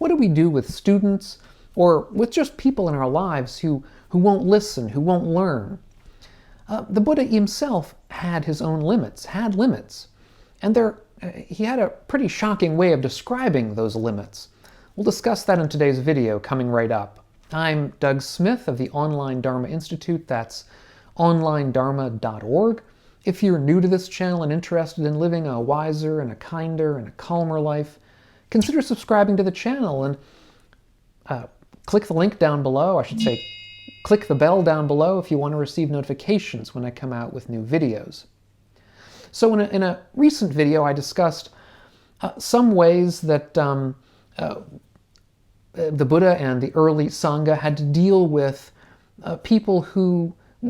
what do we do with students or with just people in our lives who won't listen, who won't learn? The Buddha himself had his own limits, and he had a pretty shocking way of describing those limits. We'll discuss that in today's video coming right up. I'm Doug Smith of the Online Dharma Institute. That's onlinedharma.org. If you're new to this channel and interested in living a wiser and a kinder and a calmer life, consider subscribing to the channel and click the link down below. I should say, click the bell down below if you want to receive notifications when I come out with new videos. So in a recent video, I discussed some ways that the Buddha and the early Sangha had to deal with people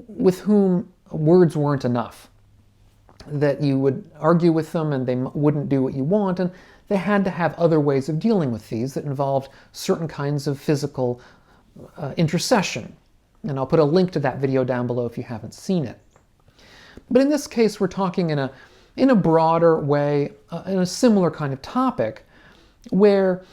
with whom words weren't enough. That you would argue with them and they wouldn't do what you want, and they had to have other ways of dealing with these that involved certain kinds of physical intercession. And I'll put a link to that video down below if you haven't seen it. But in this case, we're talking in a broader way, in a similar kind of topic, where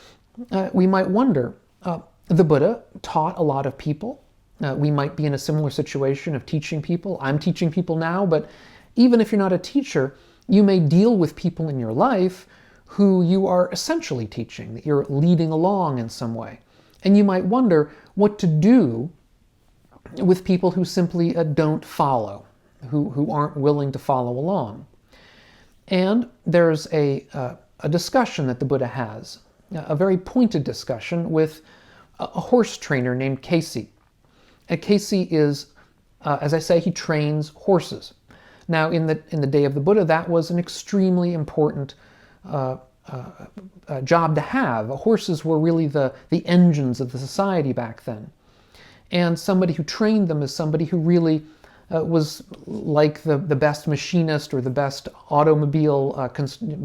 we might wonder, the Buddha taught a lot of people. We might be in a similar situation of teaching people. I'm teaching people now, but even if you're not a teacher, you may deal with people in your life who you are essentially teaching, that you're leading along in some way. And you might wonder what to do with people who simply don't follow, who aren't willing to follow along. And there's a discussion that the Buddha has, a very pointed discussion with a horse trainer named Casey. Casey is, as I say, he trains horses. Now, in the day of the Buddha, that was an extremely important job to have. Horses were really the engines of the society back then. And somebody who trained them is somebody who really was like the best machinist or the best automobile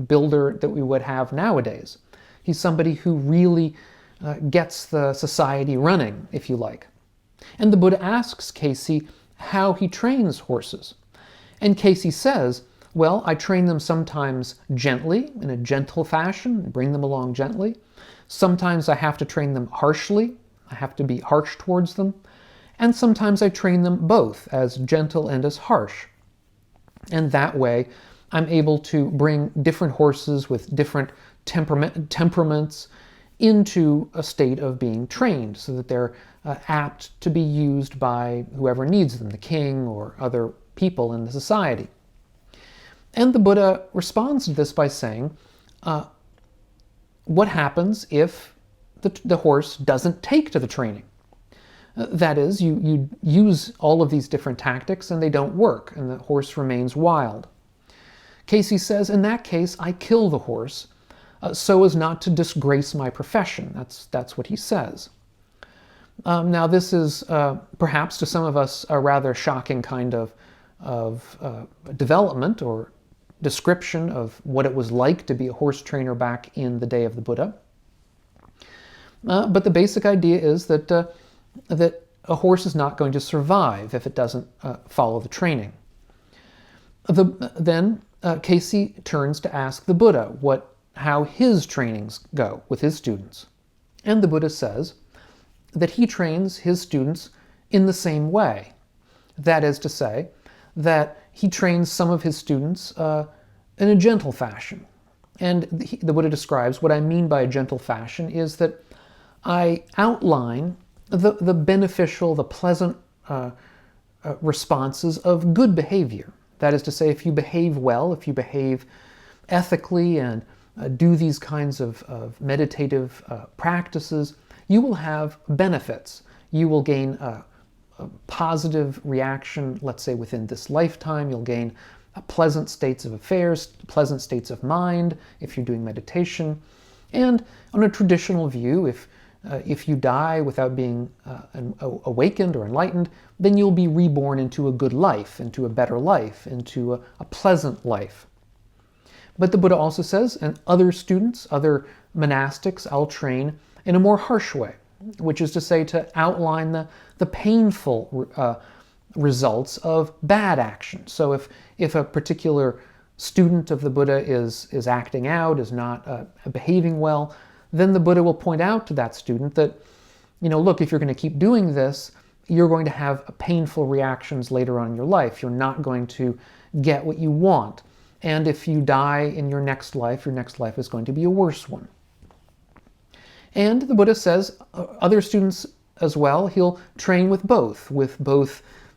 builder that we would have nowadays. He's somebody who really gets the society running, if you like. And the Buddha asks Casey how he trains horses. And Casey says, well, I train them sometimes gently, in a gentle fashion, bring them along gently. Sometimes I have to train them harshly. I have to be harsh towards them. And sometimes I train them both, as gentle and as harsh. And that way, I'm able to bring different horses with different temperaments into a state of being trained so that they're apt to be used by whoever needs them, the king or other people in the society. And the Buddha responds to this by saying, what happens if the horse doesn't take to the training? That is, you use all of these different tactics and they don't work, and the horse remains wild. Casey says, in that case, I kill the horse so as not to disgrace my profession. That's what he says. Now, this is perhaps to some of us a rather shocking kind of development or description of what it was like to be a horse trainer back in the day of the Buddha. But the basic idea is that a horse is not going to survive if it doesn't follow the training. Then Casey turns to ask the Buddha how his trainings go with his students. And the Buddha says that he trains his students in the same way. That is to say, that he trains some of his students in a gentle fashion. And the Buddha describes what I mean by a gentle fashion is that I outline the beneficial, the pleasant responses of good behavior. That is to say, if you behave well, if you behave ethically and do these kinds of meditative practices, you will have benefits. You will gain a positive reaction, let's say within this lifetime. You'll gain pleasant states of affairs, pleasant states of mind if you're doing meditation. And on a traditional view, if you die without being awakened or enlightened, then you'll be reborn into a good life, into a better life, into a pleasant life. But the Buddha also says, and other students, other monastics, I'll train in a more harsh way, which is to say to outline the painful results of bad action. So if a particular student of the Buddha is acting out, is not behaving well, then the Buddha will point out to that student that, look, if you're going to keep doing this, you're going to have painful reactions later on in your life. You're not going to get what you want. And if you die in your next life is going to be a worse one. And the Buddha says other students as well, he'll train with both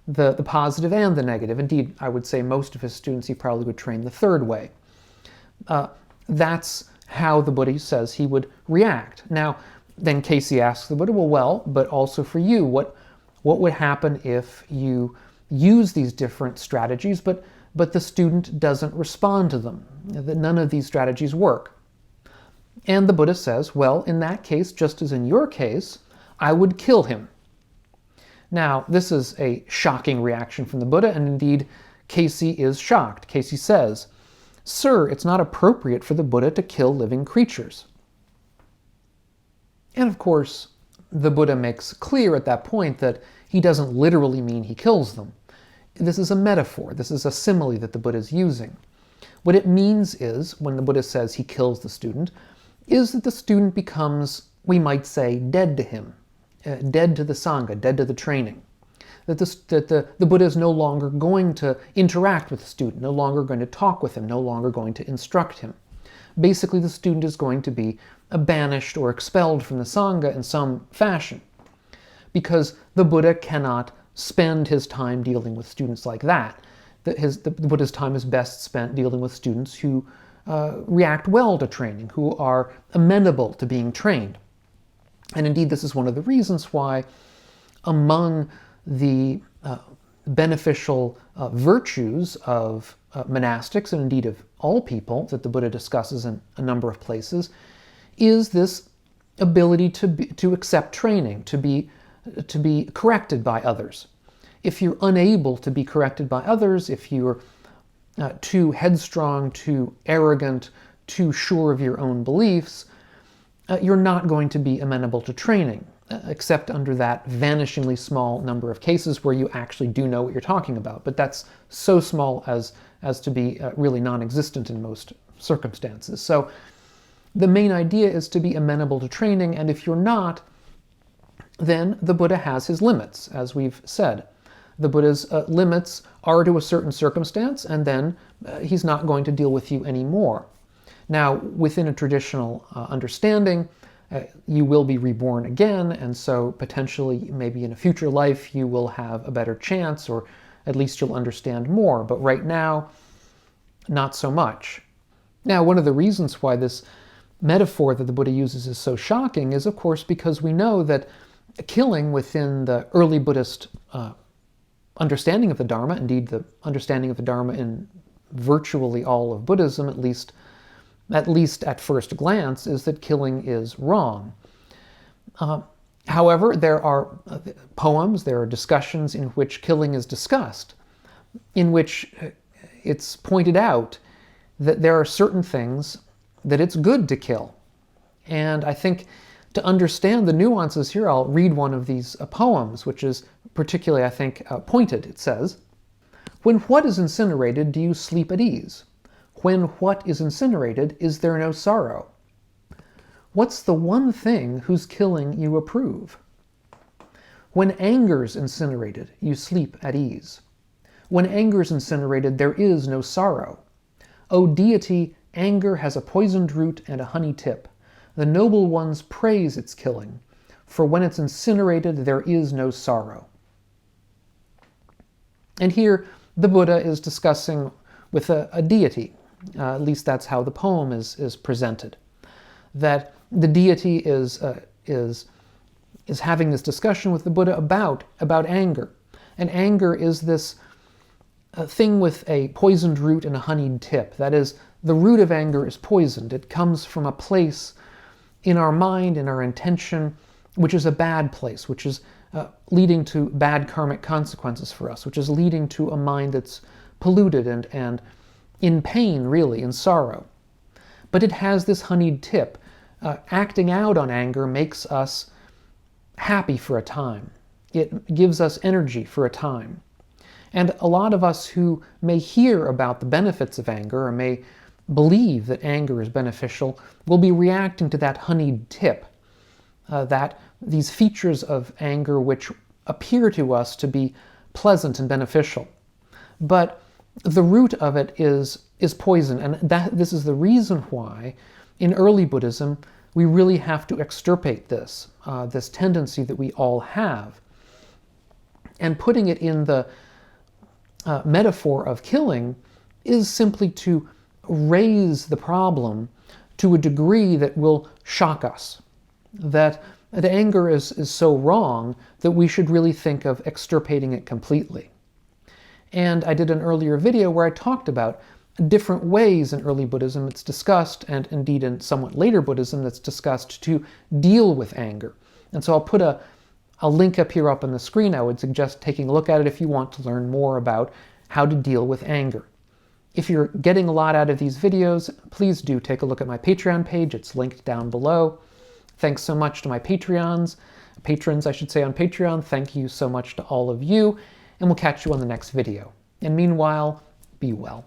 the positive and the negative. Indeed, I would say most of his students he probably would train the third way. That's how the Buddha says he would react. Now, then Casey asks the Buddha, well, but also for you, what would happen if you use these different strategies, but the student doesn't respond to them, that none of these strategies work? And the Buddha says, well, in that case, just as in your case, I would kill him. Now, this is a shocking reaction from the Buddha, and indeed, Casey is shocked. Casey says, "Sir, it's not appropriate for the Buddha to kill living creatures." And of course, the Buddha makes clear at that point that he doesn't literally mean he kills them. This is a metaphor. This is a simile that the Buddha is using. What it means is, when the Buddha says he kills the student, is that the student becomes, we might say, dead to him, dead to the Sangha, dead to the training. That the Buddha is no longer going to interact with the student, no longer going to talk with him, no longer going to instruct him. Basically, the student is going to be banished or expelled from the Sangha in some fashion, because the Buddha cannot spend his time dealing with students like that. The Buddha's time is best spent dealing with students who react well to training, who are amenable to being trained. And indeed, this is one of the reasons why among the beneficial virtues of monastics, and indeed of all people that the Buddha discusses in a number of places, is this ability to accept training, to be corrected by others. If you're unable to be corrected by others, if you're too headstrong, too arrogant, too sure of your own beliefs, you're not going to be amenable to training, except under that vanishingly small number of cases where you actually do know what you're talking about. But that's so small as to be really non-existent in most circumstances. So the main idea is to be amenable to training, and if you're not, then the Buddha has his limits, as we've said. The Buddha's limits are to a certain circumstance, and then he's not going to deal with you anymore. Now, within a traditional understanding, you will be reborn again, and so potentially, maybe in a future life, you will have a better chance, or at least you'll understand more. But right now, not so much. Now, one of the reasons why this metaphor that the Buddha uses is so shocking is, of course, because we know that killing within the early Buddhist understanding of the Dharma, indeed the understanding of the Dharma in virtually all of Buddhism, at least at first glance, is that killing is wrong. However, there are poems, there are discussions in which killing is discussed, in which it's pointed out that there are certain things that it's good to kill. And I think to understand the nuances here, I'll read one of these poems, which is particularly, I think, pointed. It says, "When what is incinerated, do you sleep at ease? When what is incinerated, is there no sorrow? What's the one thing whose killing you approve? When anger's incinerated, you sleep at ease. When anger's incinerated, there is no sorrow. O deity, anger has a poisoned root and a honey tip. The noble ones praise its killing, for when it's incinerated, there is no sorrow." And here, the Buddha is discussing with a deity. At least that's how the poem is presented. That the deity is having this discussion with the Buddha about anger. And anger is this thing with a poisoned root and a honeyed tip. That is, the root of anger is poisoned. It comes from a place in our mind, in our intention, which is a bad place, which is leading to bad karmic consequences for us, which is leading to a mind that's polluted and in pain, really, in sorrow. But it has this honeyed tip. Acting out on anger makes us happy for a time. It gives us energy for a time. And a lot of us who may hear about the benefits of anger, or may believe that anger is beneficial will be reacting to that honeyed tip, that these features of anger which appear to us to be pleasant and beneficial. But the root of it is poison, and this is the reason why in early Buddhism we really have to extirpate this tendency that we all have. And putting it in the metaphor of killing is simply to raise the problem to a degree that will shock us. That anger is so wrong that we should really think of extirpating it completely. And I did an earlier video where I talked about different ways in early Buddhism it's discussed, and indeed in somewhat later Buddhism that's discussed, to deal with anger. And so I'll put a link up here up on the screen. I would suggest taking a look at it if you want to learn more about how to deal with anger. If you're getting a lot out of these videos, please do take a look at my Patreon page. It's linked down below. Thanks so much to my patrons, I should say, on Patreon. Thank you so much to all of you, and we'll catch you on the next video. And meanwhile, be well.